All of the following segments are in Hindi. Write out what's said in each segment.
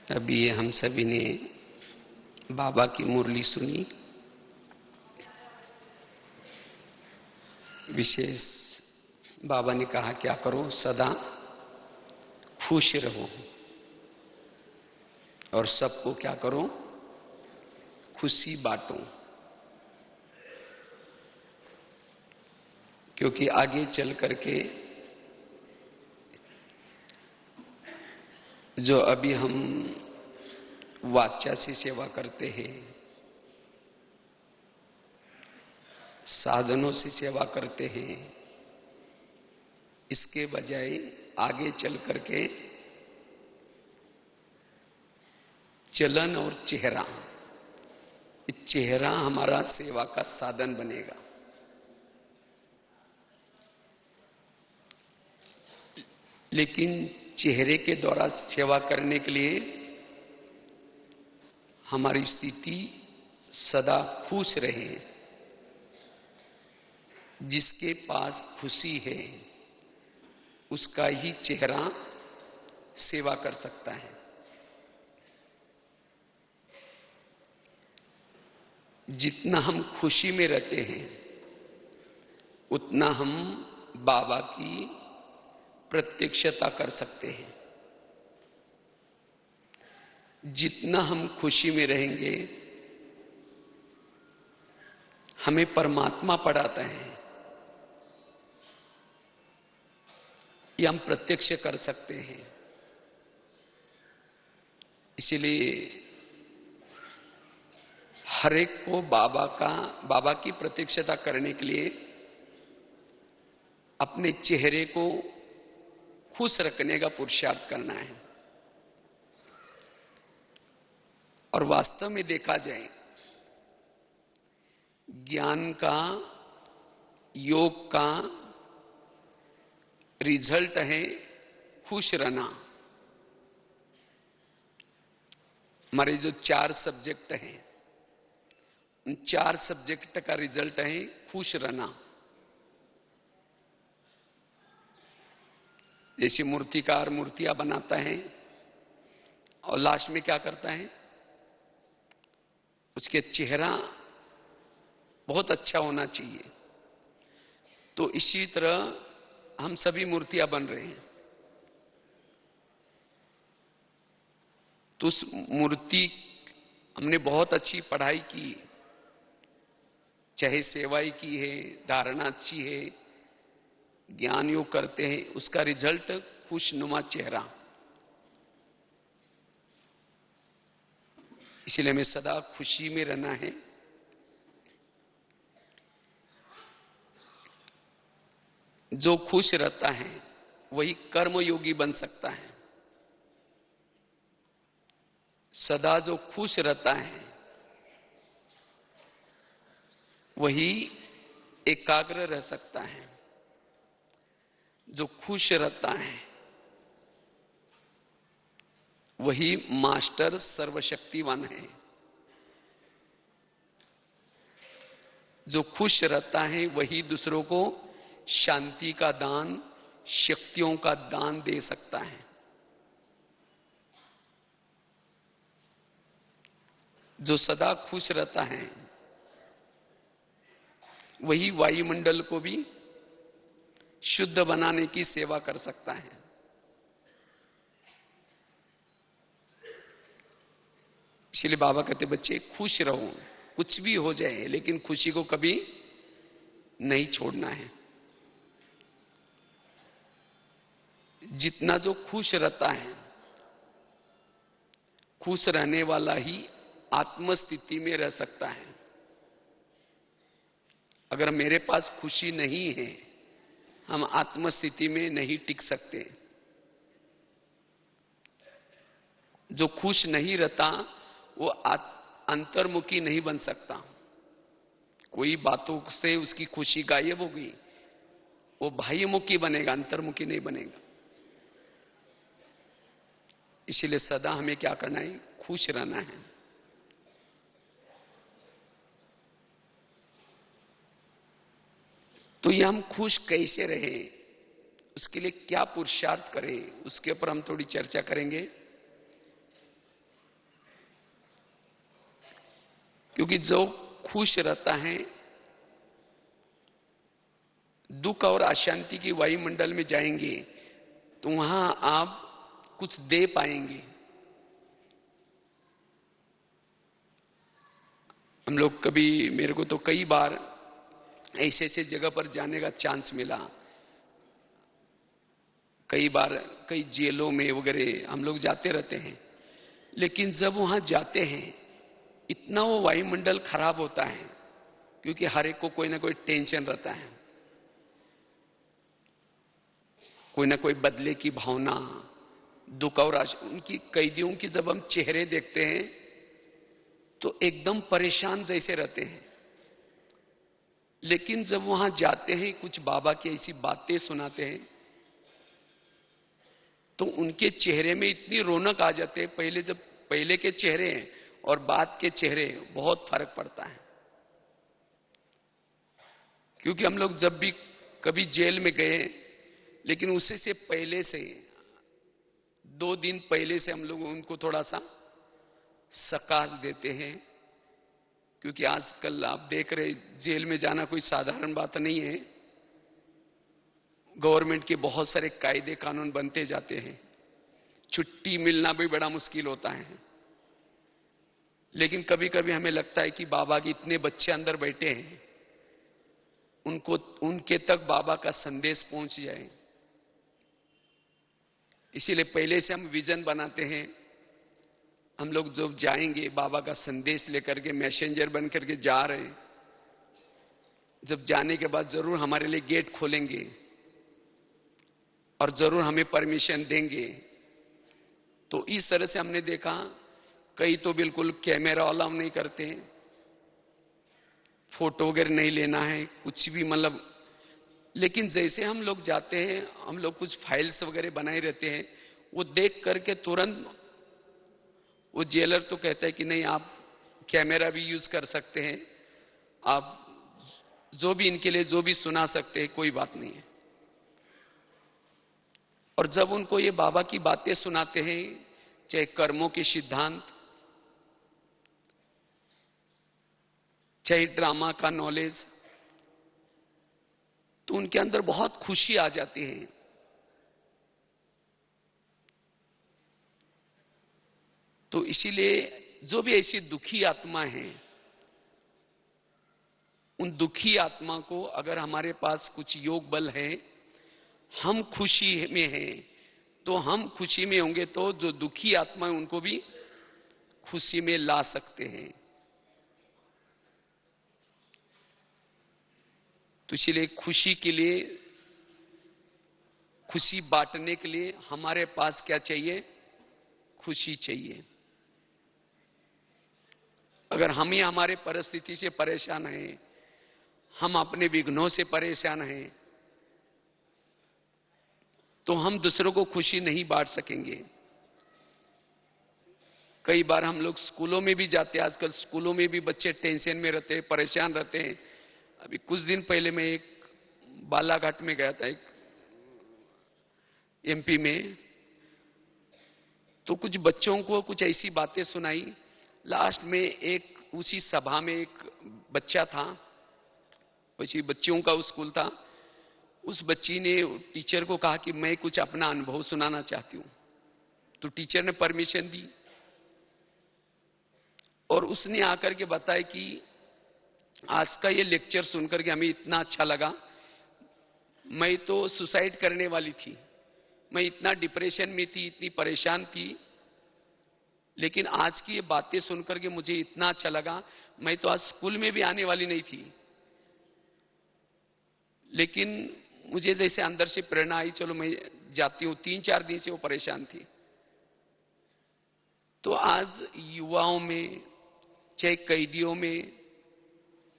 अभी हम सभी ने बाबा की मुरली सुनी। विशेष बाबा ने कहा क्या करो, सदा खुश रहो और सबको क्या करो, खुशी बांटो। क्योंकि आगे चल करके जो अभी हम वाचा से सेवा करते हैं, साधनों से सेवा करते हैं, इसके बजाय आगे चल करके चलन और चेहरा, चेहरा हमारा सेवा का साधन बनेगा। लेकिन चेहरे के द्वारा सेवा करने के लिए हमारी स्थिति सदा खुश रहे। जिसके पास खुशी है उसका ही चेहरा सेवा कर सकता है। जितना हम खुशी में रहते हैं उतना हम बाबा की प्रत्यक्षता कर सकते हैं। जितना हम खुशी में रहेंगे हमें परमात्मा पढ़ाता है, ये हम प्रत्यक्ष कर सकते हैं। इसलिए हर एक को बाबा की प्रत्यक्षता करने के लिए अपने चेहरे को खुश रखने का पुरुषार्थ करना है। और वास्तव में देखा जाए, ज्ञान का, योग का रिजल्ट है खुश रहना। हमारे जो 4 सब्जेक्ट हैं, उन 4 सब्जेक्ट का रिजल्ट है खुश रहना। जैसे मूर्तिकार मूर्तियां बनाता है और लास्ट में क्या करता है, उसके चेहरा बहुत अच्छा होना चाहिए। तो इसी तरह हम सभी मूर्तियां बन रहे हैं, तो उस मूर्ति हमने बहुत अच्छी पढ़ाई की, चाहे सेवाई की है, धारणा अच्छी है, ज्ञान योग करते हैं, उसका रिजल्ट खुशनुमा चेहरा। इसलिए हमें सदा खुशी में रहना है। जो खुश रहता है वही कर्मयोगी बन सकता है। सदा जो खुश रहता है वही एकाग्र रह सकता है। जो खुश रहता है वही मास्टर सर्वशक्तिवान है। जो खुश रहता है वही दूसरों को शांति का दान, शक्तियों का दान दे सकता है। जो सदा खुश रहता है वही वायुमंडल को भी शुद्ध बनाने की सेवा कर सकता है। इसलिए बाबा कहते बच्चे खुश रहो, कुछ भी हो जाए लेकिन खुशी को कभी नहीं छोड़ना है। जितना जो खुश रहता है, खुश रहने वाला ही आत्मस्थिति में रह सकता है। अगर मेरे पास खुशी नहीं है, हम आत्मस्थिति में नहीं टिक सकते। जो खुश नहीं रहता वो अंतर्मुखी नहीं बन सकता। कोई बातों से उसकी खुशी गायब हो गई, वो बाह्यमुखी बनेगा, अंतर्मुखी नहीं बनेगा। इसलिए सदा हमें क्या करना है, खुश रहना है। तो ये हम खुश कैसे रहें, उसके लिए क्या पुरुषार्थ करें, उसके ऊपर हम थोड़ी चर्चा करेंगे। क्योंकि जो खुश रहता है, दुख और अशांति की वायुमंडल में जाएंगे तो वहां आप कुछ दे पाएंगे। हम लोग कभी, मेरे को तो कई बार ऐसे ऐसे जगह पर जाने का चांस मिला, कई बार कई जेलों में वगैरह हम लोग जाते रहते हैं। लेकिन जब वहां जाते हैं इतना वो वायुमंडल खराब होता है, क्योंकि हर एक को कोई ना कोई टेंशन रहता है, कोई ना कोई बदले की भावना, दुख और उनकी कैदियों की जब हम चेहरे देखते हैं तो एकदम परेशान जैसे रहते हैं। लेकिन जब वहां जाते हैं, कुछ बाबा की ऐसी बातें सुनाते हैं तो उनके चेहरे में इतनी रौनक आ जाते हैं। पहले के चेहरे हैं और बाद के चेहरे, बहुत फर्क पड़ता है। क्योंकि हम लोग जब भी कभी जेल में गए, लेकिन उससे से पहले से 2 दिन पहले से हम लोग उनको थोड़ा सा सकाश देते हैं, क्योंकि आजकल आप देख रहे जेल में जाना कोई साधारण बात नहीं है। गवर्नमेंट के बहुत सारे कायदे कानून बनते जाते हैं, छुट्टी मिलना भी बड़ा मुश्किल होता है। लेकिन कभी कभी हमें लगता है कि बाबा के इतने बच्चे अंदर बैठे हैं, उनके तक बाबा का संदेश पहुंच जाए। इसीलिए पहले से हम विजन बनाते हैं, हम लोग जब जाएंगे बाबा का संदेश लेकर के मैसेंजर बन करके जा रहे हैं, जब जाने के बाद जरूर हमारे लिए गेट खोलेंगे और जरूर हमें परमिशन देंगे। तो इस तरह से हमने देखा, कई तो बिल्कुल कैमरा अलाउ नहीं करते, फोटो वगैरह नहीं लेना है, कुछ भी मतलब। लेकिन जैसे हम लोग जाते हैं, हम लोग कुछ फाइल्स वगैरह बनाए रहते हैं, वो देख करके तुरंत वो जेलर तो कहता है कि नहीं, आप कैमरा भी यूज कर सकते हैं, आप जो भी इनके लिए जो भी सुना सकते हैं, कोई बात नहीं है। और जब उनको ये बाबा की बातें सुनाते हैं, चाहे कर्मों के सिद्धांत, चाहे ड्रामा का नॉलेज, तो उनके अंदर बहुत खुशी आ जाती है। तो इसीलिए जो भी ऐसी दुखी आत्मा है, उन दुखी आत्मा को अगर हमारे पास कुछ योग बल है, हम खुशी में हैं, तो हम खुशी में होंगे तो जो दुखी आत्मा है उनको भी खुशी में ला सकते हैं। तो इसलिए खुशी के लिए, खुशी बांटने के लिए हमारे पास क्या चाहिए? खुशी चाहिए। अगर हम ही हमारे परिस्थिति से परेशान हैं, हम अपने विघ्नों से परेशान हैं, तो हम दूसरों को खुशी नहीं बांट सकेंगे। कई बार हम लोग स्कूलों में भी जाते हैं, आजकल स्कूलों में भी बच्चे टेंशन में रहते हैं, परेशान रहते हैं। अभी कुछ दिन पहले मैं एक बालाघाट में गया था, एक एमपी में, तो कुछ बच्चों को कुछ ऐसी बातें सुनाई। लास्ट में एक उसी सभा में एक बच्चा था, वैसे बच्चियों का स्कूल था, उस बच्ची ने टीचर को कहा कि मैं कुछ अपना अनुभव सुनाना चाहती हूं। तो टीचर ने परमिशन दी और उसने आकर के बताया कि आज का ये लेक्चर सुनकर के हमें इतना अच्छा लगा, मैं तो सुसाइड करने वाली थी, मैं इतना डिप्रेशन में थी, इतनी परेशान थी, लेकिन आज की ये बातें सुनकर के मुझे इतना अच्छा लगा। मैं तो आज स्कूल में भी आने वाली नहीं थी, लेकिन मुझे जैसे अंदर से प्रेरणा आई, चलो मैं जाती हूं। 3-4 दिन से वो परेशान थी। तो आज युवाओं में, चाहे कैदियों में,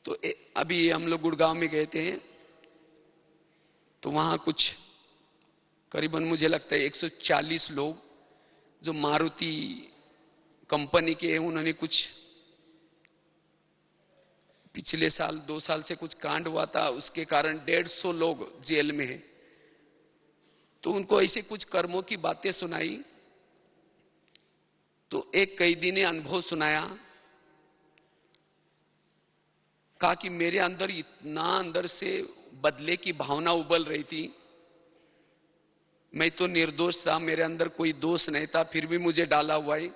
तो अभी हम लोग गुड़गांव में गए थे, तो वहां कुछ करीबन मुझे लगता है 140 लोग जो मारुति कंपनी के हैं, उन्होंने कुछ पिछले साल 2 साल से कुछ कांड हुआ था, उसके कारण 150 लोग जेल में हैं। तो उनको ऐसे कुछ कर्मों की बातें सुनाई। तो एक कैदी ने अनुभव सुनाया कहा कि मेरे अंदर इतना अंदर से बदले की भावना उबल रही थी। मैं तो निर्दोष था, मेरे अंदर कोई दोष नहीं था, फिर भी मुझे डाला हुआ है।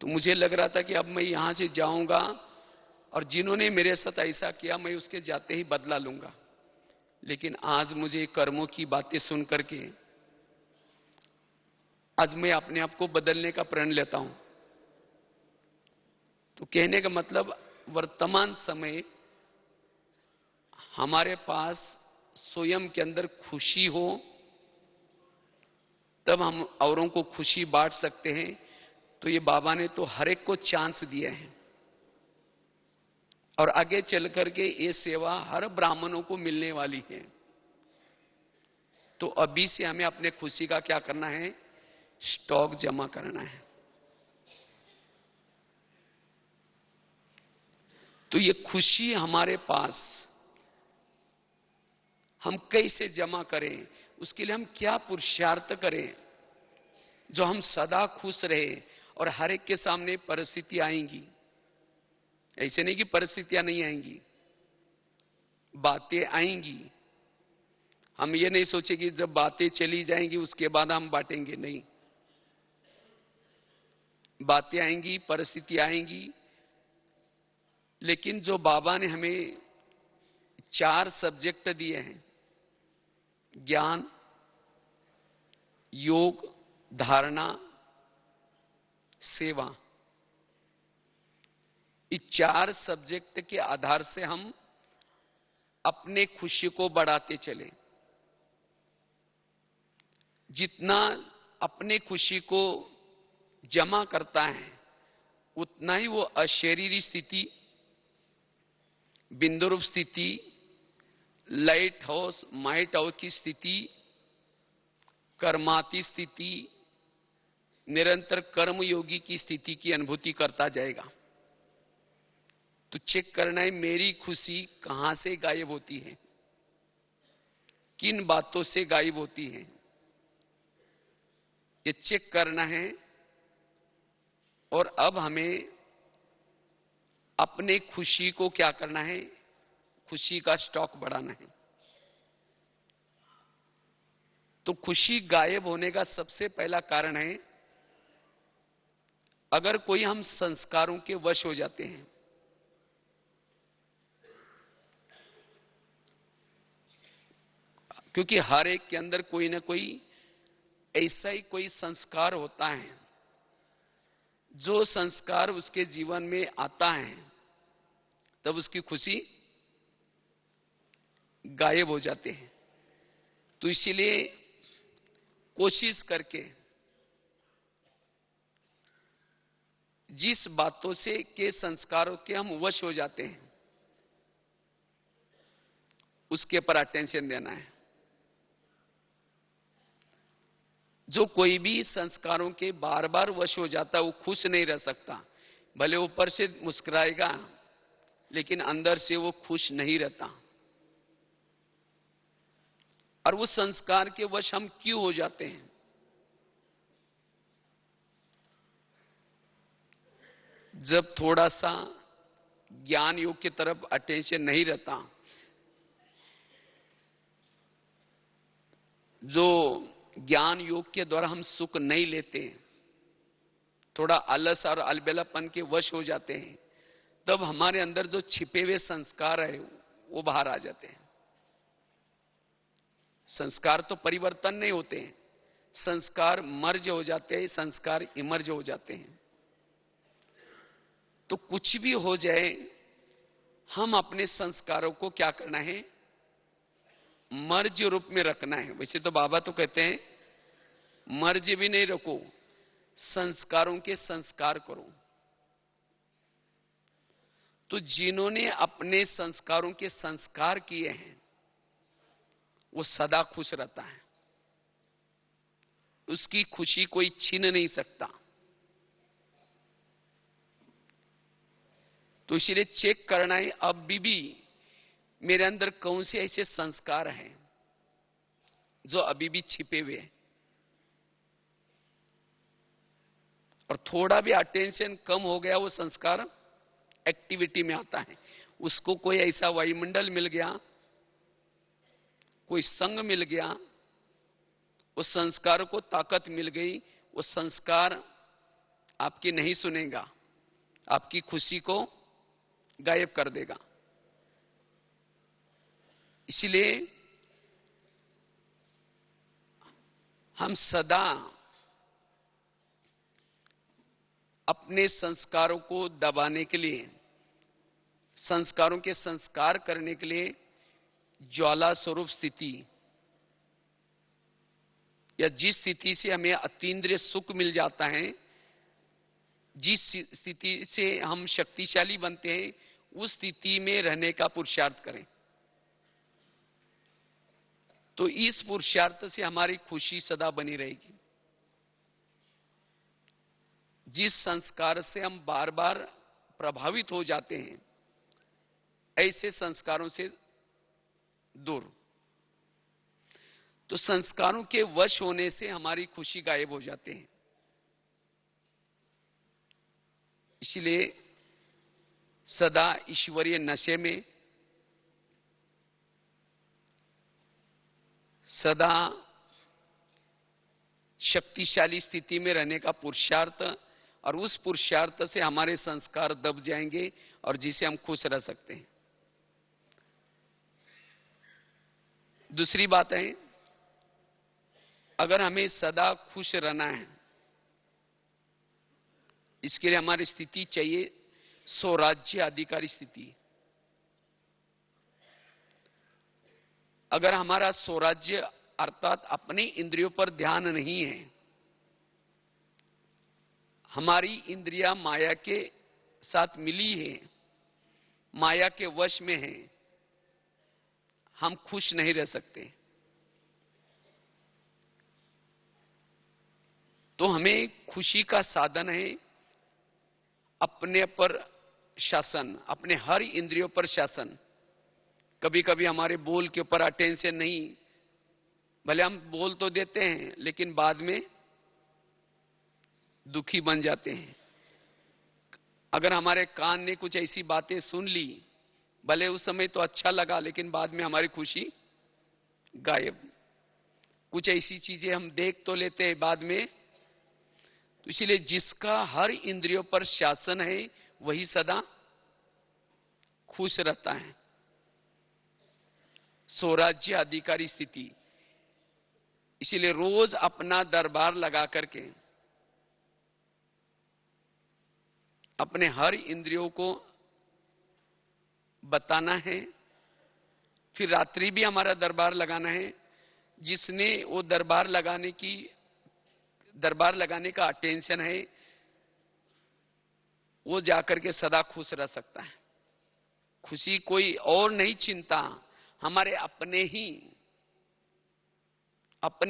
तो मुझे लग रहा था कि अब मैं यहां से जाऊंगा और जिन्होंने मेरे साथ ऐसा किया मैं उसके जाते ही बदला लूंगा। लेकिन आज मुझे कर्मों की बातें सुन करके आज मैं अपने आप को बदलने का प्रण लेता हूं। तो कहने का मतलब वर्तमान समय हमारे पास स्वयं के अंदर खुशी हो तब हम औरों को खुशी बांट सकते हैं। तो ये बाबा ने तो हर एक को चांस दिया है और आगे चल करके ये सेवा हर ब्राह्मणों को मिलने वाली है। तो अभी से हमें अपने खुशी का क्या करना है, स्टॉक जमा करना है। तो ये खुशी हमारे पास हम कैसे जमा करें, उसके लिए हम क्या पुरुषार्थ करें जो हम सदा खुश रहे। और हर एक के सामने परिस्थिति आएंगी, ऐसे नहीं कि परिस्थितियां नहीं आएंगी, बातें आएंगी। हम ये नहीं सोचे कि जब बातें चली जाएंगी उसके बाद हम बांटेंगे, नहीं। बातें आएंगी, परिस्थिति आएंगी, लेकिन जो बाबा ने हमें 4 सब्जेक्ट दिए हैं, ज्ञान, योग, धारणा, सेवा, इस 4 सब्जेक्ट के आधार से हम अपने खुशी को बढ़ाते चले। जितना अपने खुशी को जमा करता है उतना ही वो अशरीरी स्थिति, बिंदुरूप स्थिति, लाइट हाउस, माइट हाउस की स्थिति, कर्माती स्थिति, निरंतर कर्मयोगी की स्थिति की अनुभूति करता जाएगा। तो चेक करना है मेरी खुशी कहां से गायब होती है, किन बातों से गायब होती है, ये चेक करना है। और अब हमें अपने खुशी को क्या करना है, खुशी का स्टॉक बढ़ाना है। तो खुशी गायब होने का सबसे पहला कारण है अगर कोई हम संस्कारों के वश हो जाते हैं। क्योंकि हर एक के अंदर कोई ना कोई ऐसा ही कोई संस्कार होता है, जो संस्कार उसके जीवन में आता है तब उसकी खुशी गायब हो जाते हैं। तो इसीलिए कोशिश करके जिस बातों से के संस्कारों के हम वश हो जाते हैं उसके पर अटेंशन देना है। जो कोई भी संस्कारों के बार बार वश हो जाता है वो खुश नहीं रह सकता। भले ऊपर से मुस्कुराएगा लेकिन अंदर से वो खुश नहीं रहता। और वो संस्कार के वश हम क्यों हो जाते हैं? जब थोड़ा सा ज्ञान योग की तरफ अटेंशन नहीं रहता, जो ज्ञान योग के द्वारा हम सुख नहीं लेते, थोड़ा आलस और अलबेलापन के वश हो जाते हैं, तब हमारे अंदर जो छिपे हुए संस्कार है वो बाहर आ जाते हैं। संस्कार तो परिवर्तन नहीं होते हैं, संस्कार मर्ज हो जाते हैं, संस्कार इमर्ज हो जाते हैं। तो कुछ भी हो जाए हम अपने संस्कारों को क्या करना है, मर्ज रूप में रखना है। वैसे तो बाबा तो कहते हैं मर्ज भी नहीं रखो, संस्कारों के संस्कार करो। तो जिन्होंने अपने संस्कारों के संस्कार किए हैं वो सदा खुश रहता है, उसकी खुशी कोई छीन नहीं सकता। तो इसलिए चेक करना है अभी भी मेरे अंदर कौन से ऐसे संस्कार हैं जो अभी भी छिपे हुए हैं। और थोड़ा भी अटेंशन कम हो गया वो संस्कार एक्टिविटी में आता है। उसको कोई ऐसा वायुमंडल मिल गया, कोई संग मिल गया, उस संस्कार को ताकत मिल गई, वो संस्कार आपकी नहीं सुनेगा, आपकी खुशी को गायब कर देगा। इसलिए हम सदा अपने संस्कारों को दबाने के लिए, संस्कारों के संस्कार करने के लिए ज्वाला स्वरूप स्थिति या जिस स्थिति से हमें अतीन्द्रिय सुख मिल जाता है, जिस स्थिति से हम शक्तिशाली बनते हैं, उस स्थिति में रहने का पुरुषार्थ करें। तो इस पुरुषार्थ से हमारी खुशी सदा बनी रहेगी। जिस संस्कार से हम बार बार प्रभावित हो जाते हैं, ऐसे संस्कारों से दूर। तो संस्कारों के वश होने से हमारी खुशी गायब हो जाते हैं। इसलिए सदा ईश्वरीय नशे में, सदा शक्तिशाली स्थिति में रहने का पुरुषार्थ, और उस पुरुषार्थ से हमारे संस्कार दब जाएंगे और जिसे हम खुश रह सकते हैं। दूसरी बात है, अगर हमें सदा खुश रहना है, इसके लिए हमारी स्थिति चाहिए स्वराज्य अधिकारी स्थिति। अगर हमारा स्वराज्य अर्थात अपने इंद्रियों पर ध्यान नहीं है, हमारी इंद्रियां माया के साथ मिली है, माया के वश में है, हम खुश नहीं रह सकते। तो हमें खुशी का साधन है अपने पर शासन, अपने हर इंद्रियों पर शासन। कभी कभी हमारे बोल के ऊपर अटेंशन नहीं, भले हम बोल तो देते हैं लेकिन बाद में दुखी बन जाते हैं। अगर हमारे कान ने कुछ ऐसी बातें सुन ली, भले उस समय तो अच्छा लगा लेकिन बाद में हमारी खुशी गायब। कुछ ऐसी चीजें हम देख तो लेते हैं बाद में। तो इसलिए जिसका हर इंद्रियों पर शासन है, वही सदा खुश रहता है। स्वराज्य अधिकारी स्थिति। इसीलिए रोज अपना दरबार लगा करके अपने हर इंद्रियों को बताना है, फिर रात्रि भी हमारा दरबार लगाना है। जिसने वो दरबार लगाने का अटेंशन है, वो जाकर के सदा खुश रह सकता है। खुशी कोई और नहीं चिंता, हमारे अपने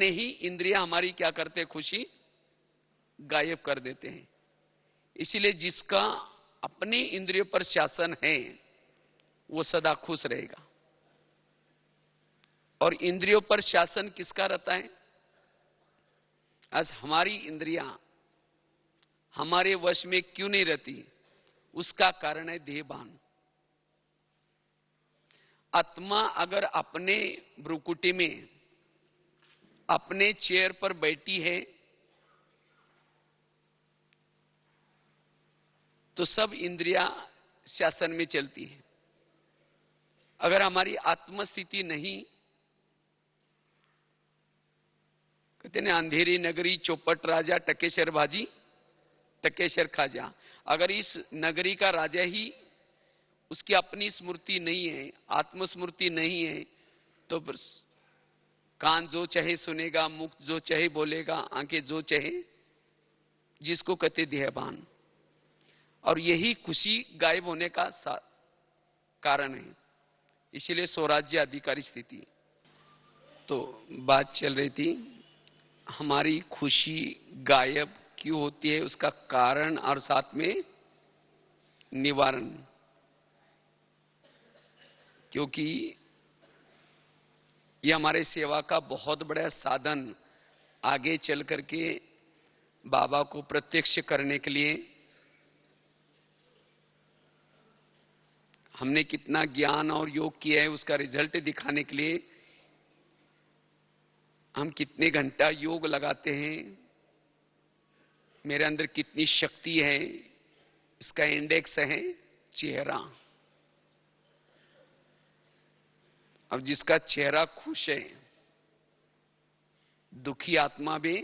ही इंद्रियां हमारी क्या करते, खुशी गायब कर देते हैं। इसीलिए जिसका अपने इंद्रियों पर शासन है, वो सदा खुश रहेगा। और इंद्रियों पर शासन किसका रहता है? आज हमारी इंद्रियां हमारे वश में क्यों नहीं रहती? उसका कारण है देहभान। आत्मा अगर अपने भ्रुकुटी में, अपने चेयर पर बैठी है, तो सब इंद्रियां शासन में चलती है। अगर हमारी आत्मस्थिति नहीं, कहते हैं अंधेरी नगरी चौपट राजा टकेशर भाजी टकेशर खाजा। अगर इस नगरी का राजा ही उसकी अपनी स्मृति नहीं है, आत्मस्मृति नहीं है, तो बस कान जो चाहे सुनेगा, मुख जो चाहे बोलेगा, आंखें जो चाहे, जिसको कहते देहभान। और यही खुशी गायब होने का कारण है। इसीलिए स्वराज्य अधिकारी स्थिति। तो बात चल रही थी हमारी खुशी गायब क्यों होती है, उसका कारण और साथ में निवारण। क्योंकि यह हमारे सेवा का बहुत बड़ा साधन, आगे चल करके बाबा को प्रत्यक्ष करने के लिए हमने कितना ज्ञान और योग किया है उसका रिजल्ट दिखाने के लिए हम कितने घंटा योग लगाते हैं, मेरे अंदर कितनी शक्ति है, इसका इंडेक्स है चेहरा। अब जिसका चेहरा खुश है, दुखी आत्मा भी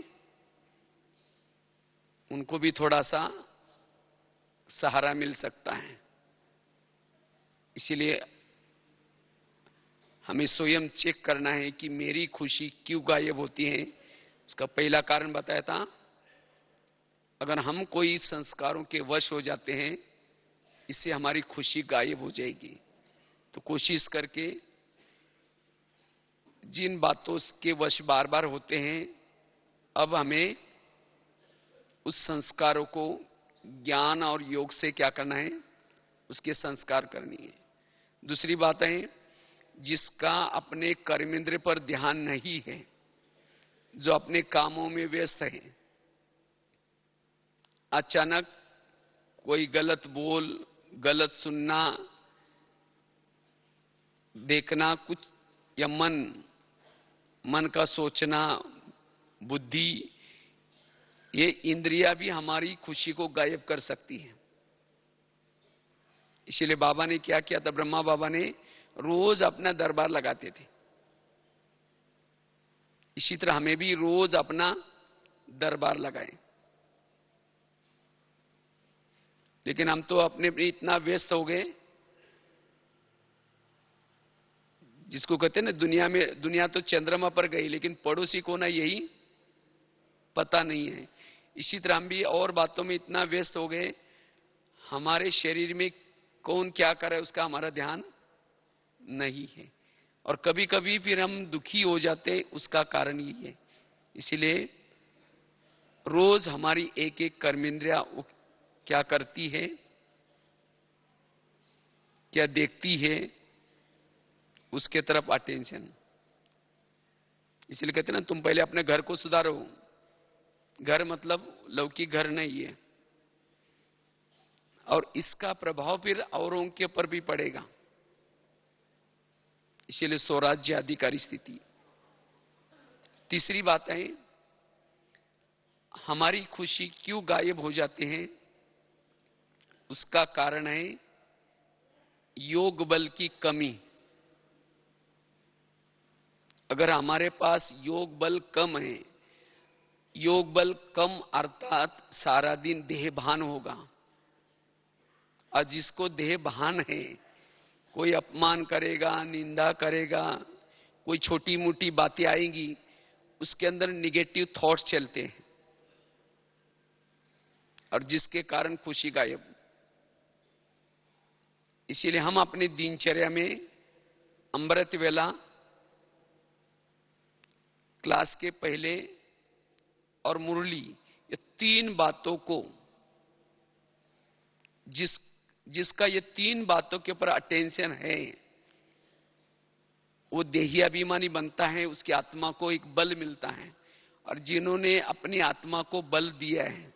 उनको भी थोड़ा सा सहारा मिल सकता है। इसीलिए हमें स्वयं चेक करना है कि मेरी खुशी क्यों गायब होती है। उसका पहला कारण बताया था, अगर हम कोई संस्कारों के वश हो जाते हैं, इससे हमारी खुशी गायब हो जाएगी। तो कोशिश करके जिन बातों के वश बार बार होते हैं, अब हमें उस संस्कारों को ज्ञान और योग से क्या करना है, उसके संस्कार करनी है। दूसरी बात है, जिसका अपने कर्मेंद्र पर ध्यान नहीं है, जो अपने कामों में व्यस्त है, अचानक कोई गलत बोल, गलत सुनना, देखना कुछ, या मन का सोचना, बुद्धि, ये इंद्रियां भी हमारी खुशी को गायब कर सकती है। इसीलिए बाबा ने क्या किया था, ब्रह्मा बाबा ने रोज अपना दरबार लगाते थे। इसी तरह हमें भी रोज अपना दरबार लगाएं। लेकिन हम तो अपने इतना व्यस्त हो गए, जिसको कहते हैं ना, दुनिया तो चंद्रमा पर गई, लेकिन पड़ोसी को ना यही पता नहीं है। इसी तरह हम भी और बातों में इतना व्यस्त हो गए, हमारे शरीर में कौन क्या करे उसका हमारा ध्यान नहीं है। और कभी कभी फिर हम दुखी हो जाते, उसका कारण यही है। इसीलिए रोज हमारी एक एक कर्मेंद्रिया क्या करती है, क्या देखती है, उसके तरफ अटेंशन। इसलिए कहते हैं ना, तुम पहले अपने घर को सुधारो। घर मतलब लौकिक घर नहीं है, और इसका प्रभाव फिर औरों के ऊपर भी पड़ेगा। इसीलिए स्वराज्य अधिकारी स्थिति। तीसरी बात है, हमारी खुशी क्यों गायब हो जाती है, उसका कारण है योग बल की कमी। अगर हमारे पास योग बल कम है, योग बल कम अर्थात सारा दिन देह भान होगा, और जिसको देह भान है, कोई अपमान करेगा, निंदा करेगा, कोई छोटी मोटी बातें आएंगी, उसके अंदर निगेटिव थॉट्स चलते हैं, और जिसके कारण खुशी गायब। इसीलिए हम अपने दिनचर्या में अमृत वेला, क्लास के पहले और मुरली, ये तीन बातों को, जिसका ये तीन बातों के ऊपर अटेंशन है, वो देही अभिमानी बनता है, उसकी आत्मा को एक बल मिलता है। और जिन्होंने अपनी आत्मा को बल दिया है,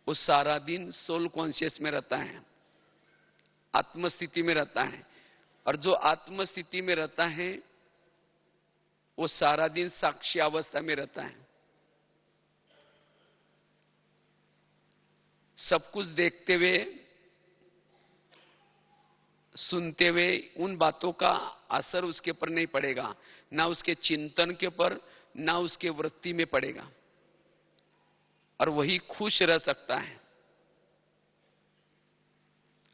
वो सारा दिन सोल कॉन्शियस में रहता है, आत्मस्थिति में रहता है। और जो आत्मस्थिति में रहता है, वो सारा दिन साक्षी अवस्था में रहता है। सब कुछ देखते हुए, सुनते हुए, उन बातों का असर उसके ऊपर नहीं पड़ेगा, ना उसके चिंतन के ऊपर, ना उसके वृत्ति में पड़ेगा, और वही खुश रह सकता है।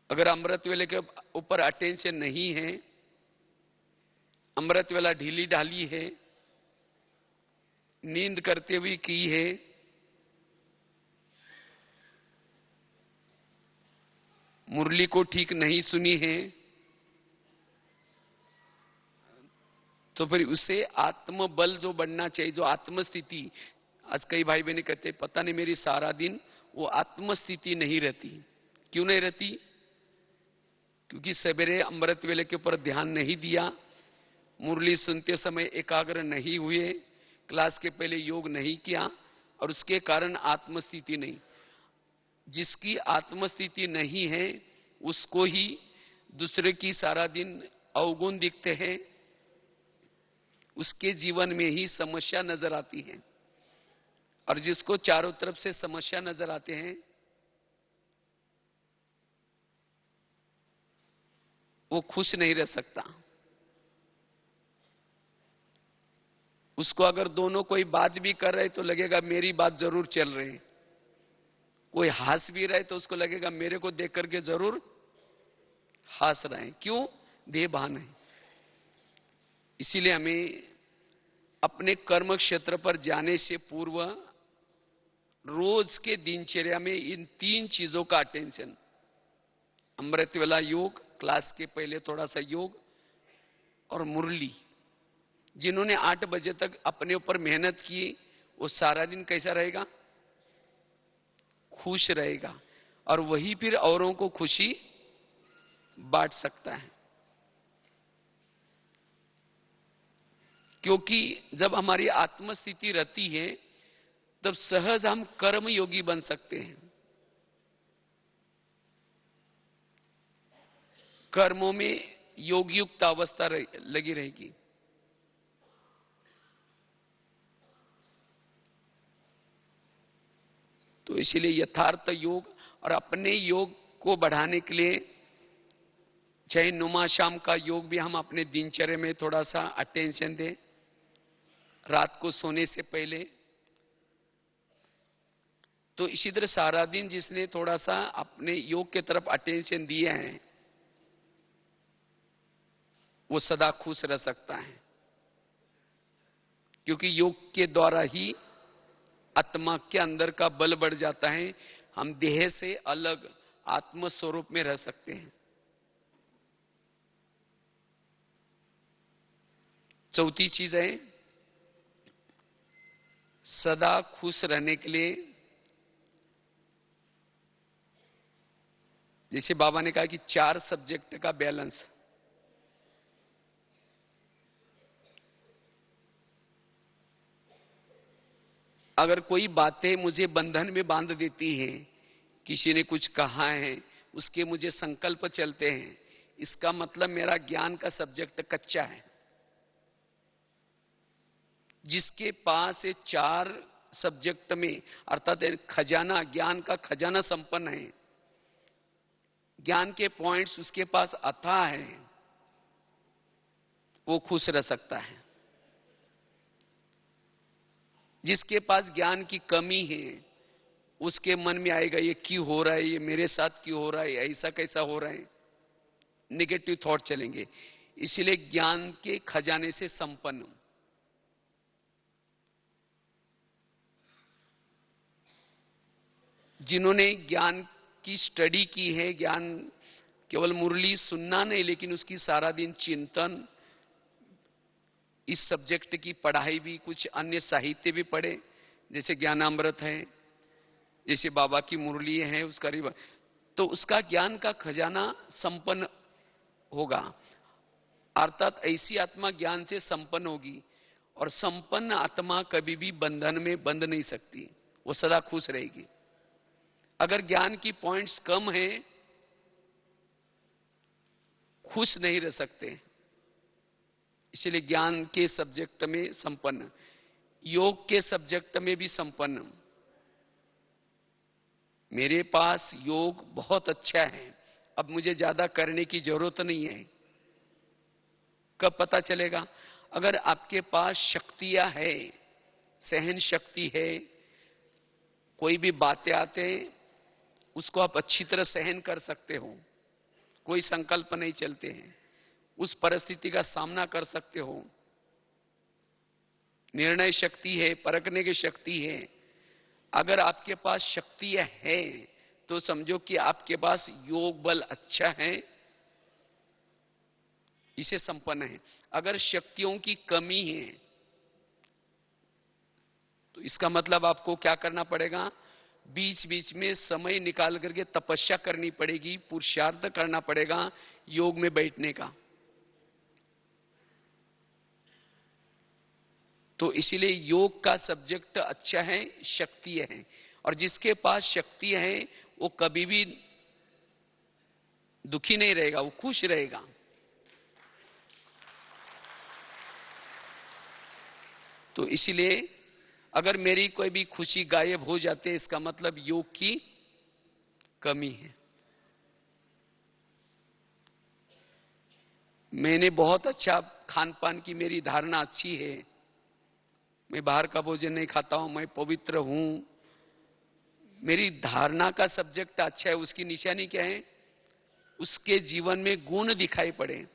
अगर अमृत वेले के ऊपर अटेंशन नहीं है, अमृत वेला ढीली ढाली है, नींद करते हुए की है, मुरली को ठीक नहीं सुनी है, तो फिर उसे आत्मबल जो बढ़ना चाहिए, जो आत्मस्थिति। आज कई भाई बहने कहते, पता नहीं मेरी सारा दिन वो आत्मस्थिति नहीं रहती। क्यों नहीं रहती? क्योंकि सवेरे अमृत वेले के ऊपर ध्यान नहीं दिया, मुरली सुनते समय एकाग्र नहीं हुए, क्लास के पहले योग नहीं किया, और उसके कारण आत्मस्थिति नहीं। जिसकी आत्मस्थिति नहीं है, उसको ही दूसरे की सारा दिन अवगुण दिखते हैं, उसके जीवन में ही समस्या नजर आती है। और जिसको चारों तरफ से समस्या नजर आते हैं, वो खुश नहीं रह सकता। उसको अगर दोनों कोई बात भी कर रहे तो लगेगा मेरी बात जरूर चल रही है, कोई हंस भी रहे तो उसको लगेगा मेरे को देख करके जरूर हंस रहे हैं। क्यों? देह भान है। इसीलिए हमें अपने कर्म क्षेत्र पर जाने से पूर्व रोज के दिनचर्या में इन 3 चीजों का अटेंशन, अमृत वेला योग, क्लास के पहले थोड़ा सा योग, और मुरली। जिन्होंने 8 बजे तक अपने ऊपर मेहनत की, वो सारा दिन कैसा रहेगा? खुश रहेगा, और वही फिर औरों को खुशी बांट सकता है। क्योंकि जब हमारी आत्मस्थिति रहती है तब सहज हम कर्म योगी बन सकते हैं। कर्मों में योगयुक्त अवस्था लगी रहेगी। तो इसीलिए यथार्थ योग और अपने योग को बढ़ाने के लिए चाहे नुमा शाम का योग भी हम अपने दिनचर्या में थोड़ा सा अटेंशन दें, रात को सोने से पहले। तो इसी तरह सारा दिन जिसने थोड़ा सा अपने योग के तरफ अटेंशन दिया है, वो सदा खुश रह सकता है। क्योंकि योग के द्वारा ही आत्मा के अंदर का बल बढ़ जाता है, हम देह से अलग आत्म स्वरूप में रह सकते हैं। चौथी चीज है, सदा खुश रहने के लिए, जैसे बाबा ने कहा कि 4 सब्जेक्ट का बैलेंस। अगर कोई बातें मुझे बंधन में बांध देती हैं, किसी ने कुछ कहा है, उसके मुझे संकल्प चलते हैं, इसका मतलब मेरा ज्ञान का सब्जेक्ट कच्चा है। जिसके पास ये 4 सब्जेक्ट में अर्थात खजाना, ज्ञान का खजाना संपन्न है, ज्ञान के पॉइंट्स उसके पास अथाह है, वो खुश रह सकता है। जिसके पास ज्ञान की कमी है, उसके मन में आएगा ये क्यों हो रहा है, ये मेरे साथ क्यों हो रहा है, ऐसा कैसा हो रहा है, नेगेटिव थॉट चलेंगे। इसलिए ज्ञान के खजाने से संपन्न, जिन्होंने ज्ञान की स्टडी की है, ज्ञान केवल मुरली सुनना नहीं, लेकिन उसकी सारा दिन चिंतन, इस सब्जेक्ट की पढ़ाई भी, कुछ अन्य साहित्य भी पढ़े, जैसे ज्ञानामृत है, जैसे बाबा की मुरली है, उसका रिवा, तो उसका ज्ञान का खजाना संपन्न होगा। अर्थात ऐसी आत्मा ज्ञान से संपन्न होगी, और संपन्न आत्मा कभी भी बंधन में बंध नहीं सकती, वो सदा खुश रहेगी। अगर ज्ञान की पॉइंट्स कम है, खुश नहीं रह सकते। इसलिए ज्ञान के सब्जेक्ट में संपन्न, योग के सब्जेक्ट में भी संपन्न। मेरे पास योग बहुत अच्छा है, अब मुझे ज्यादा करने की जरूरत नहीं है। कब पता चलेगा? अगर आपके पास शक्तियां है, सहन शक्ति है, कोई भी बातें आते उसको आप अच्छी तरह सहन कर सकते हो, कोई संकल्प नहीं चलते हैं, उस परिस्थिति का सामना कर सकते हो, निर्णय शक्ति है, परखने की शक्ति है। अगर आपके पास शक्तियां है तो समझो कि आपके पास योग बल अच्छा है, इसे संपन्न है। अगर शक्तियों की कमी है तो इसका मतलब आपको क्या करना पड़ेगा? बीच बीच में समय निकाल करके तपस्या करनी पड़ेगी, पुरुषार्थ करना पड़ेगा योग में बैठने का। तो इसीलिए योग का सब्जेक्ट अच्छा है, शक्ति है, और जिसके पास शक्ति है वो कभी भी दुखी नहीं रहेगा, वो खुश रहेगा। तो इसलिए अगर मेरी कोई भी खुशी गायब हो जाती है, इसका मतलब योग की कमी है। मैंने बहुत अच्छा खान पान की मेरी धारणा अच्छी है, मैं बाहर का भोजन नहीं खाता हूं, मैं पवित्र हूं, मेरी धारणा का सब्जेक्ट अच्छा है, उसकी निशानी क्या है? उसके जीवन में गुण दिखाई पड़े।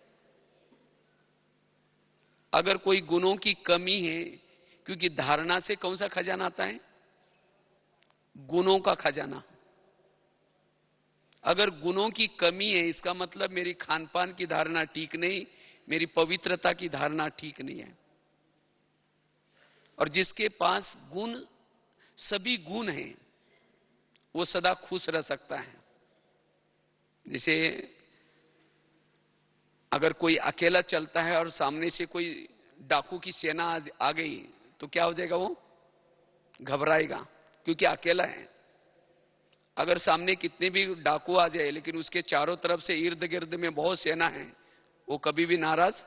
अगर कोई गुणों की कमी है, क्योंकि धारणा से कौन सा खजाना आता है? गुणों का खजाना। अगर गुणों की कमी है, इसका मतलब मेरी खान पान की धारणा ठीक नहीं, मेरी पवित्रता की धारणा ठीक नहीं है। और जिसके पास गुण, सभी गुण हैं, वो सदा खुश रह सकता है। जैसे अगर कोई अकेला चलता है और सामने से कोई डाकू की सेना आ गई, तो क्या हो जाएगा? वो घबराएगा, क्योंकि अकेला है। अगर सामने कितने भी डाकू आ जाए, लेकिन उसके चारों तरफ से इर्द गिर्द में बहुत सेना है, वो कभी भी नाराज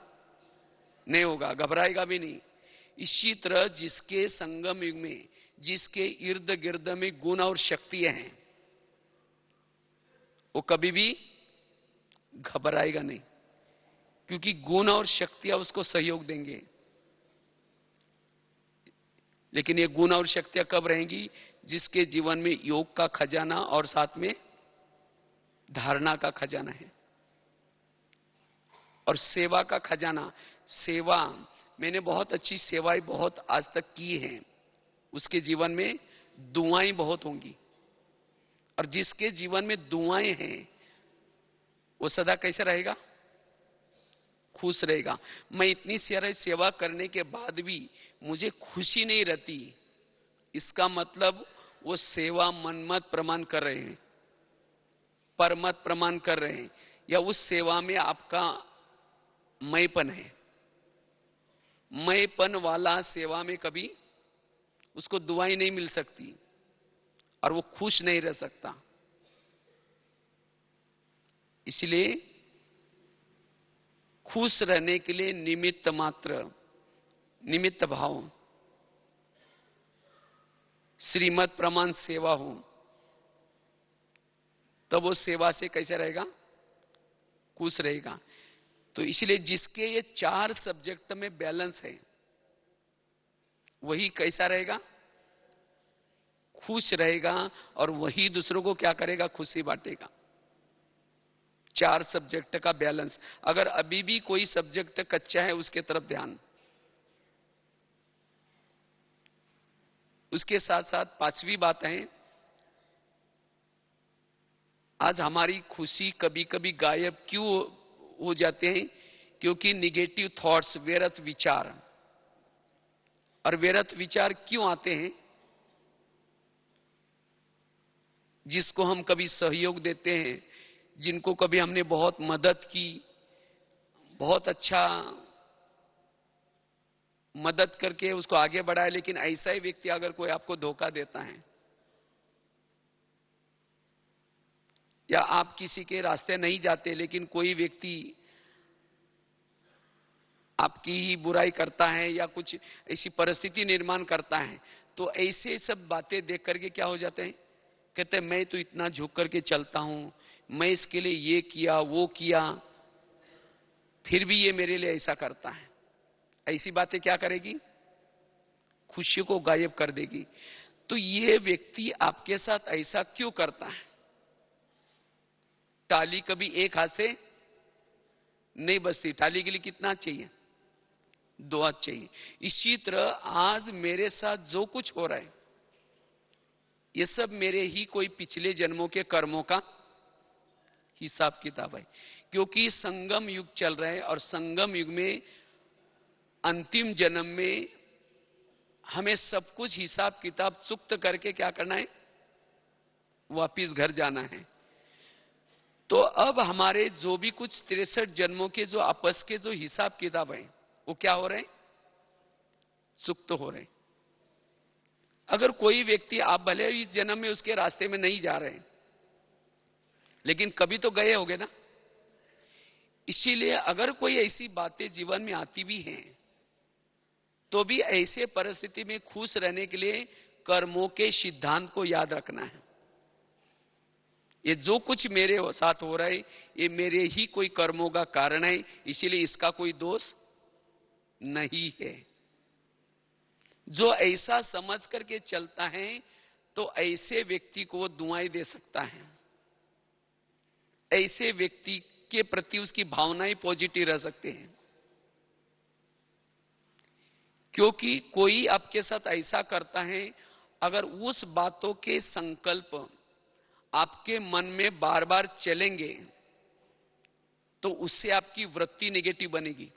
नहीं होगा, घबराएगा भी नहीं। इसी तरह जिसके संगम युग में, जिसके इर्द गिर्द में गुण और शक्तियां हैं, वो कभी भी घबराएगा नहीं, क्योंकि गुण और शक्तियां उसको सहयोग देंगे। लेकिन ये गुण और शक्तियां कब रहेंगी? जिसके जीवन में योग का खजाना और साथ में धारणा का खजाना है, और सेवा का खजाना। सेवा, मैंने बहुत अच्छी सेवाएं बहुत आज तक की हैं, उसके जीवन में दुआएं बहुत होंगी। और जिसके जीवन में दुआएं हैं, वो सदा कैसे रहेगा? खुश रहेगा। मैं इतनी सारी सेवा करने के बाद भी मुझे खुशी नहीं रहती, इसका मतलब वो सेवा मनमत प्रमाण कर रहे हैं, परमत प्रमाण कर रहे हैं, या उस सेवा में आपका मैंपन है। मैंपन वाला सेवा में कभी उसको दुआएं नहीं मिल सकती, और वो खुश नहीं रह सकता। इसलिए खुश रहने के लिए निमित्त मात्र, निमित्त भाव, श्रीमत प्रमाण सेवा हो, तब वो सेवा से कैसे रहेगा? खुश रहेगा। तो इसलिए जिसके ये 4 सब्जेक्ट में बैलेंस है, वही कैसा रहेगा? खुश रहेगा, और वही दूसरों को क्या करेगा? खुशी बांटेगा। 4 सब्जेक्ट का बैलेंस। अगर अभी भी कोई सब्जेक्ट कच्चा है, उसके तरफ ध्यान। उसके साथ साथ 5वीं बात है, आज हमारी खुशी कभी कभी गायब क्यों हो जाते हैं? क्योंकि निगेटिव थॉट्स, व्यर्थ विचार। और व्यर्थ विचार क्यों आते हैं? जिसको हम कभी सहयोग देते हैं, जिनको कभी हमने बहुत मदद की, बहुत अच्छा मदद करके उसको आगे बढ़ाया, लेकिन ऐसा ही व्यक्ति अगर कोई आपको धोखा देता है, या आप किसी के रास्ते नहीं जाते, लेकिन कोई व्यक्ति आपकी ही बुराई करता है, या कुछ ऐसी परिस्थिति निर्माण करता है, तो ऐसे सब बातें देख करके क्या हो जाते हैं? कहते हैं मैं तो इतना झुक करके चलता हूं, मैं इसके लिए ये किया वो किया, फिर भी ये मेरे लिए ऐसा करता है। ऐसी बातें क्या करेगी? खुशी को गायब कर देगी। तो ये व्यक्ति आपके साथ ऐसा क्यों करता है? ताली कभी एक हाथ से नहीं बजती, ताली के लिए कितना चाहिए? 2 हाथ चाहिए। इसी तरह आज मेरे साथ जो कुछ हो रहा है, ये सब मेरे ही कोई पिछले जन्मों के कर्मों का हिसाब किताब है। क्योंकि संगम युग चल रहा है, और संगम युग में अंतिम जन्म में हमें सब कुछ हिसाब किताब चुक्त करके क्या करना है? वापिस घर जाना है। तो अब हमारे जो भी कुछ 63 जन्मों के जो आपस के जो हिसाब किताब है, वो क्या हो रहे हैं? चुक्त हो रहे हैं। अगर कोई व्यक्ति, आप भले इस जन्म में उसके रास्ते में नहीं जा रहे हैं, लेकिन कभी तो गए होगे ना? इसीलिए अगर कोई ऐसी बातें जीवन में आती भी हैं, तो भी ऐसे परिस्थिति में खुश रहने के लिए कर्मों के सिद्धांत को याद रखना है। ये जो कुछ मेरे साथ हो रहा है, ये मेरे ही कोई कर्मों का कारण है, इसीलिए इसका कोई दोष नहीं है। जो ऐसा समझ करके चलता है, तो ऐसे व्यक्ति को दुआएं दे सकता है। ऐसे व्यक्ति के प्रति उसकी भावनाएं पॉजिटिव रह सकते हैं, क्योंकि कोई आपके साथ ऐसा करता है, अगर उस बातों के संकल्प आपके मन में बार बार चलेंगे, तो उससे आपकी वृत्ति नेगेटिव बनेगी।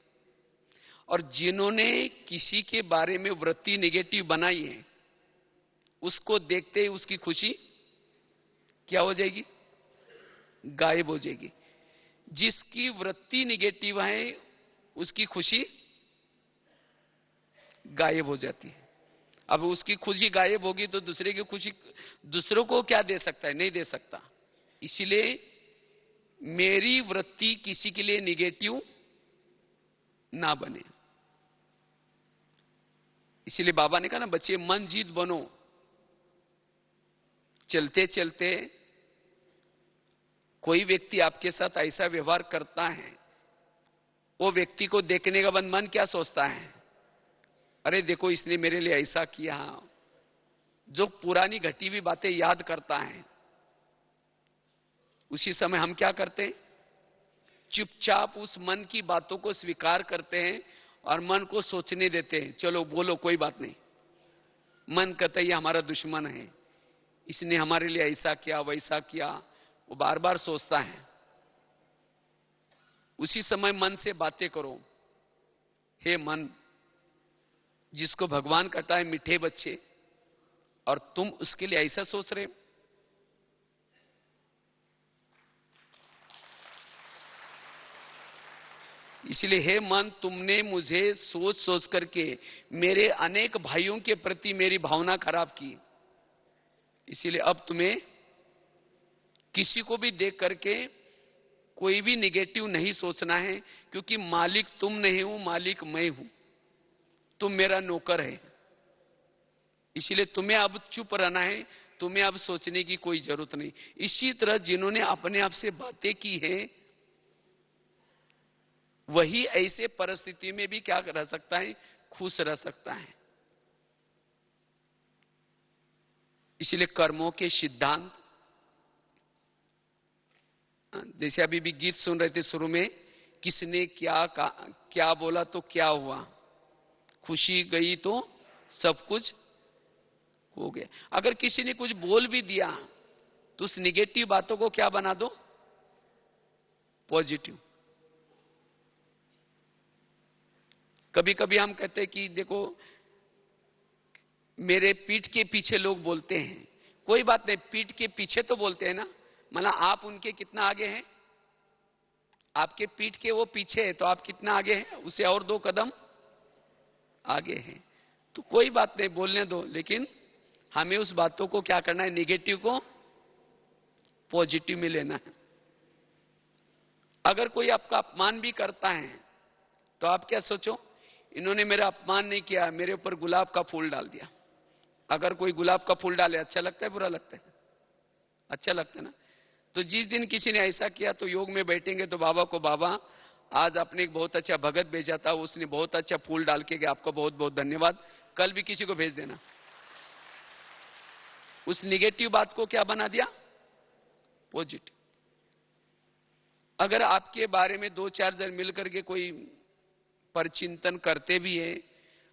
और जिन्होंने किसी के बारे में वृत्ति नेगेटिव बनाई है, उसको देखते ही उसकी खुशी क्या हो जाएगी? गायब हो जाएगी। जिसकी वृत्ति नेगेटिव है, उसकी खुशी गायब हो जाती है। अब उसकी खुशी गायब होगी तो दूसरे की खुशी दूसरों को क्या दे सकता है? नहीं दे सकता। इसलिए मेरी वृत्ति किसी के लिए निगेटिव ना बने। इसलिए बाबा ने कहा ना, बच्चे मन जीत बनो। चलते चलते कोई व्यक्ति आपके साथ ऐसा व्यवहार करता है, वो व्यक्ति को देखने के बाद मन क्या सोचता है? अरे देखो, इसने मेरे लिए ऐसा किया। जो पुरानी घटी हुई बातें याद करता है, उसी समय हम क्या करते हैं? चुपचाप उस मन की बातों को स्वीकार करते हैं और मन को सोचने देते हैं, चलो बोलो कोई बात नहीं। मन कहता है ये हमारा दुश्मन है, इसने हमारे लिए ऐसा किया वैसा किया, वो बार बार सोचता है। उसी समय मन से बातें करो, हे मन, जिसको भगवान कहता है मीठे बच्चे, और तुम उसके लिए ऐसा सोच रहे हो। इसलिए हे मन, तुमने मुझे सोच सोच करके मेरे अनेक भाइयों के प्रति मेरी भावना खराब की। इसीलिए अब तुम्हें किसी को भी देख करके कोई भी निगेटिव नहीं सोचना है, क्योंकि मालिक तुम नहीं हो, मालिक मैं हूं। तुम मेरा नौकर है। इसलिए तुम्हें अब चुप रहना है, तुम्हें अब सोचने की कोई जरूरत नहीं। इसी तरह जिन्होंने अपने आप से बातें की हैं, वही ऐसे परिस्थिति में भी क्या रह सकता है? खुश रह सकता है। इसलिए कर्मों के सिद्धांत, जैसे अभी भी गीत सुन रहे थे शुरू में, किसने क्या बोला तो क्या हुआ, खुशी गई तो सब कुछ हो गया। अगर किसी ने कुछ बोल भी दिया, तो उस निगेटिव बातों को क्या बना दो? पॉजिटिव। कभी कभी हम कहते हैं कि देखो, मेरे पीठ के पीछे लोग बोलते हैं। कोई बात नहीं, पीठ के पीछे तो बोलते हैं ना, मतलब आप उनके कितना आगे हैं? आपके पीठ के वो पीछे है, तो आप कितना आगे हैं? उसे और 2 कदम आगे हैं। तो कोई बात नहीं, बोलने दो, लेकिन हमें उस बातों को क्या करना है? नेगेटिव को पॉजिटिव में लेना है। अगर कोई आपका अपमान भी करता है, तो आप क्या सोचो? इन्होंने मेरा अपमान नहीं किया, मेरे ऊपर गुलाब का फूल डाल दिया। अगर कोई गुलाब का फूल डाले, अच्छा लगता है बुरा लगता है? अच्छा लगता है ना। तो जिस दिन किसी ने ऐसा किया, तो योग में बैठेंगे तो बाबा को, बाबा आज आपने एक बहुत अच्छा भगत भेजा था, उसने बहुत अच्छा फूल डाल के गया, आपको बहुत बहुत धन्यवाद, कल भी किसी को भेज देना। उस निगेटिव बात को क्या बना दिया? पॉजिटिव। अगर आपके बारे में 2-4 जन मिलकर के कोई परचिंतन करते भी हैं,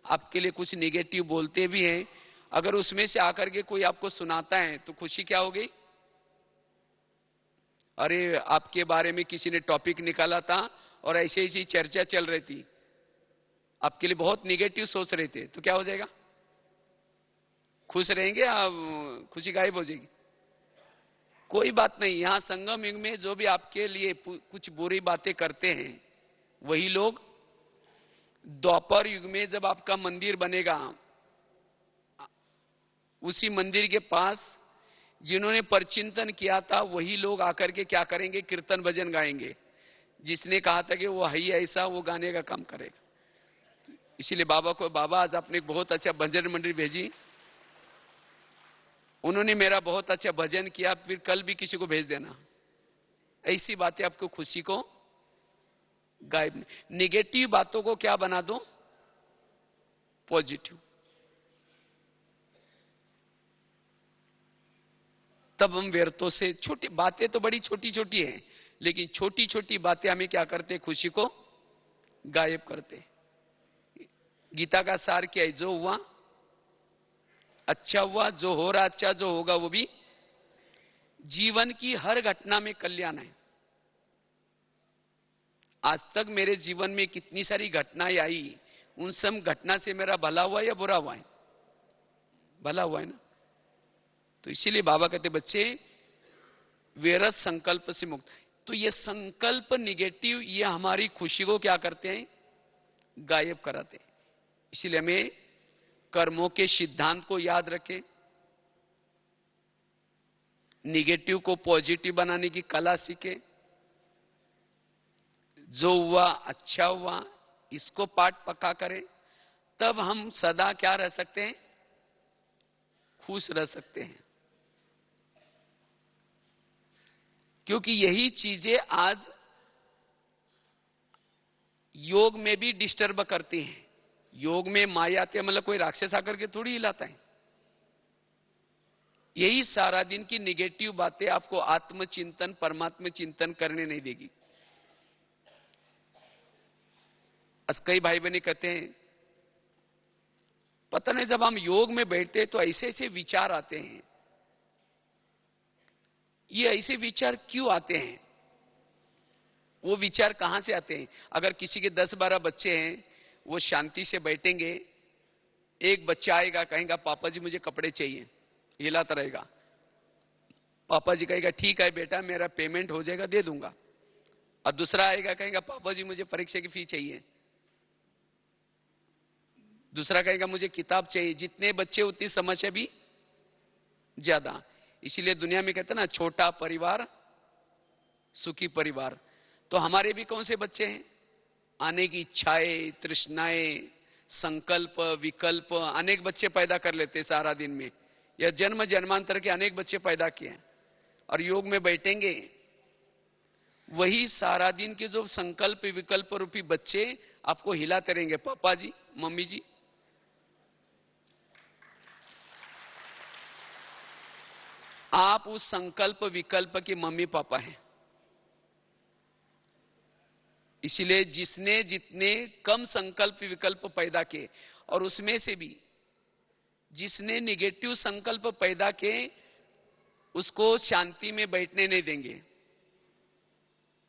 आपके लिए कुछ निगेटिव बोलते भी हैं, अगर उसमें से आकर के कोई आपको सुनाता है, तो खुशी क्या हो गई? अरे आपके बारे में किसी ने टॉपिक निकाला था और ऐसे ऐसी चर्चा चल रही थी, आपके लिए बहुत निगेटिव सोच रहे थे, तो क्या हो जाएगा? खुश रहेंगे या खुशी गायब हो जाएगी? कोई बात नहीं। यहां संगम युग में जो भी आपके लिए कुछ बुरी बातें करते हैं, वही लोग द्वापर युग में जब आपका मंदिर बनेगा, उसी मंदिर के पास जिन्होंने परचिंतन किया था, वही लोग आकर के क्या करेंगे? कीर्तन भजन गाएंगे। जिसने कहा था कि वो है ही ऐसा, वो गाने का काम करेगा। इसीलिए बाबा को, बाबा आज आपने एक बहुत अच्छा भजन मंडली भेजी, उन्होंने मेरा बहुत अच्छा भजन किया, फिर कल भी किसी को भेज देना। ऐसी बातें आपको खुशी को गायब, निगेटिव बातों को क्या बना दो, पॉजिटिव। तब हम व्यर्थों से, छोटी बातें तो बड़ी छोटी छोटी हैं, लेकिन छोटी छोटी बातें हमें क्या करते, खुशी को गायब करते। गीता का सार क्या है, जो हुआ अच्छा हुआ, जो हो रहा अच्छा, जो होगा वो भी। जीवन की हर घटना में कल्याण है। आज तक मेरे जीवन में कितनी सारी घटनाएं आई, उन सब घटना से मेरा भला हुआ या बुरा हुआ है, भला हुआ है ना। तो इसीलिए बाबा कहते बच्चे व्यर्थ संकल्प से मुक्त। तो ये संकल्प निगेटिव, ये हमारी खुशी को क्या करते हैं, गायब कराते हैं। इसीलिए हमें कर्मों के सिद्धांत को याद रखें, निगेटिव को पॉजिटिव बनाने की कला सीखे। जो हुआ अच्छा हुआ, इसको पाठ पक्का करें, तब हम सदा क्या रह सकते हैं, खुश रह सकते हैं। क्योंकि यही चीजें आज योग में भी डिस्टर्ब करती हैं। योग में माया आते, मतलब कोई राक्षस आकर के थोड़ी हिलाता है। यही सारा दिन की निगेटिव बातें आपको आत्मचिंतन, परमात्म चिंतन करने नहीं देगी। आज कई भाई बहनी कहते हैं, पता नहीं जब हम योग में बैठते हैं तो ऐसे ऐसे विचार आते हैं, ये ऐसे विचार क्यों आते हैं, वो विचार कहां से आते हैं। अगर किसी के 10-12 बच्चे हैं, वो शांति से बैठेंगे, एक बच्चा आएगा कहेगा पापा जी मुझे कपड़े चाहिए, हिलाता रहेगा। पापा जी कहेगा ठीक है बेटा मेरा पेमेंट हो जाएगा दे दूंगा। और दूसरा आएगा कहेगा पापा जी मुझे परीक्षा की फी चाहिए। दूसरा कहेगा मुझे किताब चाहिए। जितने बच्चे उतनी समस्या भी ज्यादा। इसीलिए दुनिया में कहते हैं ना, छोटा परिवार सुखी परिवार। तो हमारे भी कौन से बच्चे हैं, आने की इच्छाएं, तृष्णाएं, संकल्प, विकल्प, अनेक बच्चे पैदा कर लेते सारा दिन में। या जन्म जन्मांतर के अनेक बच्चे पैदा किए। और योग में बैठेंगे, वही सारा दिन के जो संकल्प विकल्प रूपी बच्चे आपको हिलाते रहेंगे, पापा जी मम्मी जी। आप उस संकल्प विकल्प के मम्मी पापा हैं। इसलिए जिसने जितने कम संकल्प विकल्प पैदा किए, और उसमें से भी जिसने निगेटिव संकल्प पैदा किए, उसको शांति में बैठने नहीं देंगे।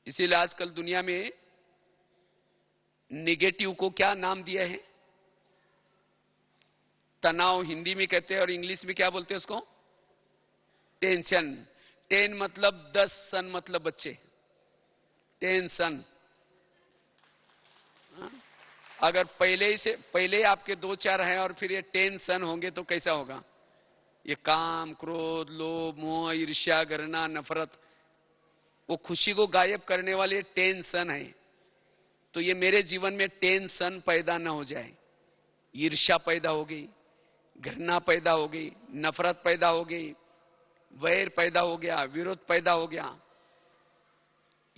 इसीलिए आजकल दुनिया में निगेटिव को क्या नाम दिया है, तनाव हिंदी में कहते हैं, और इंग्लिश में क्या बोलते हैं उसको, टेंशन। 10 मतलब 10, सन मतलब बच्चे, टेंशन। अगर पहले आपके 2-4 हैं और फिर ये टेंशन होंगे तो कैसा होगा। ये काम, क्रोध, लोभ, मोह, ईर्ष्या, घृणा, नफरत, वो खुशी को गायब करने वाले टेंशन है। तो ये मेरे जीवन में टेंशन पैदा ना हो जाए। ईर्ष्या पैदा हो गई, घृणा पैदा हो गई, नफरत पैदा हो गई, वैर पैदा हो गया, विरोध पैदा हो गया,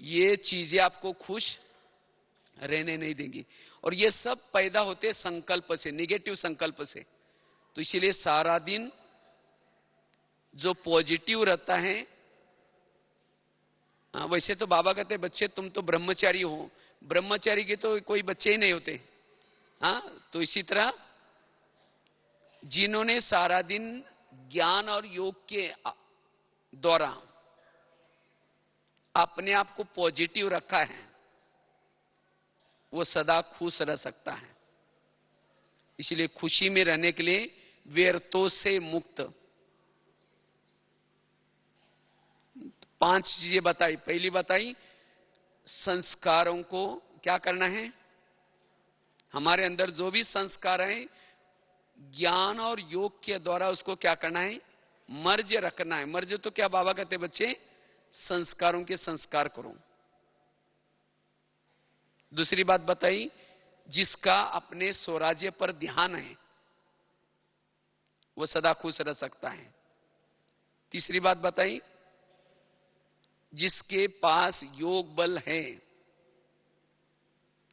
ये चीजें आपको खुश रहने नहीं देंगी। और ये सब पैदा होते संकल्प से, निगेटिव संकल्प से। तो इसीलिए सारा दिन जो पॉजिटिव रहता है, वैसे तो बाबा कहते बच्चे तुम तो ब्रह्मचारी हो, ब्रह्मचारी के तो कोई बच्चे ही नहीं होते। तो इसी तरह जिन्होंने सारा दिन ज्ञान और योग के द्वारा अपने आप को पॉजिटिव रखा है, वो सदा खुश रह सकता है। इसलिए खुशी में रहने के लिए व्यर्थों से मुक्त 5 चीजें बताई। पहली बताई, संस्कारों को क्या करना है, हमारे अंदर जो भी संस्कार है ज्ञान और योग के द्वारा उसको क्या करना है, मर्ज रखना है। मर्ज तो क्या बाबा कहते बच्चे, संस्कारों के संस्कार करो। दूसरी बात बताई, जिसका अपने स्वराज्य पर ध्यान है वो सदा खुश रह सकता है। तीसरी बात बताई, जिसके पास योग बल है,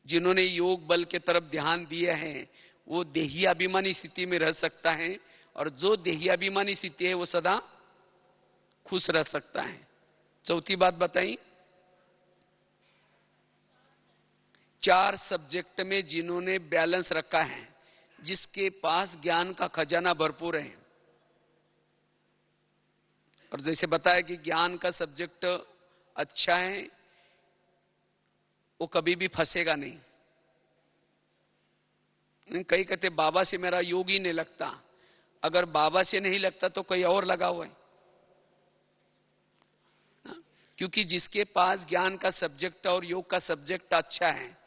जिन्होंने योग बल के तरफ ध्यान दिया है, वो देही अभिमानी स्थिति में रह सकता है, और जो देही अभिमानी स्थिति है वो सदा खुश रह सकता है। चौथी बात बताई, 4 सब्जेक्ट में जिन्होंने बैलेंस रखा है, जिसके पास ज्ञान का खजाना भरपूर है, और जैसे बताया कि ज्ञान का सब्जेक्ट अच्छा है, वो कभी भी फंसेगा नहीं। कई कहते बाबा से मेरा योग ही नहीं लगता, अगर बाबा से नहीं लगता तो कोई और लगा हुआ है, क्योंकि जिसके पास ज्ञान का सब्जेक्ट और योग का सब्जेक्ट अच्छा है,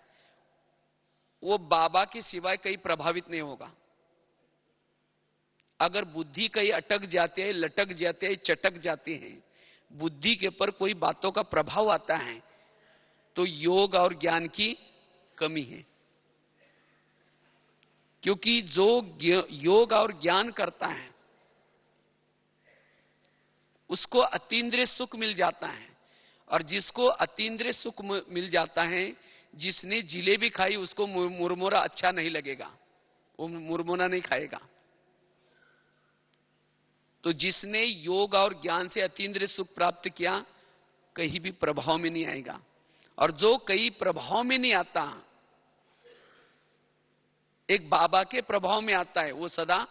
वो बाबा के सिवाय कहीं प्रभावित नहीं होगा। अगर बुद्धि कहीं अटक जाते हैं, लटक जाते हैं, चटक जाते हैं, बुद्धि के ऊपर कोई बातों का प्रभाव आता है, तो योग और ज्ञान की कमी है। क्योंकि जो योग और ज्ञान करता है उसको अतीन्द्रिय सुख मिल जाता है, और जिसको अतीन्द्रिय सुख मिल जाता है, जिसने जिलेबी खाई उसको मुरमुरा अच्छा नहीं लगेगा, वो मुरमुरा नहीं खाएगा। तो जिसने योग और ज्ञान से अतीन्द्रिय सुख प्राप्त किया, कहीं भी प्रभाव में नहीं आएगा, और जो कहीं प्रभाव में नहीं आता, एक बाबा के प्रभाव में आता है, वो सदा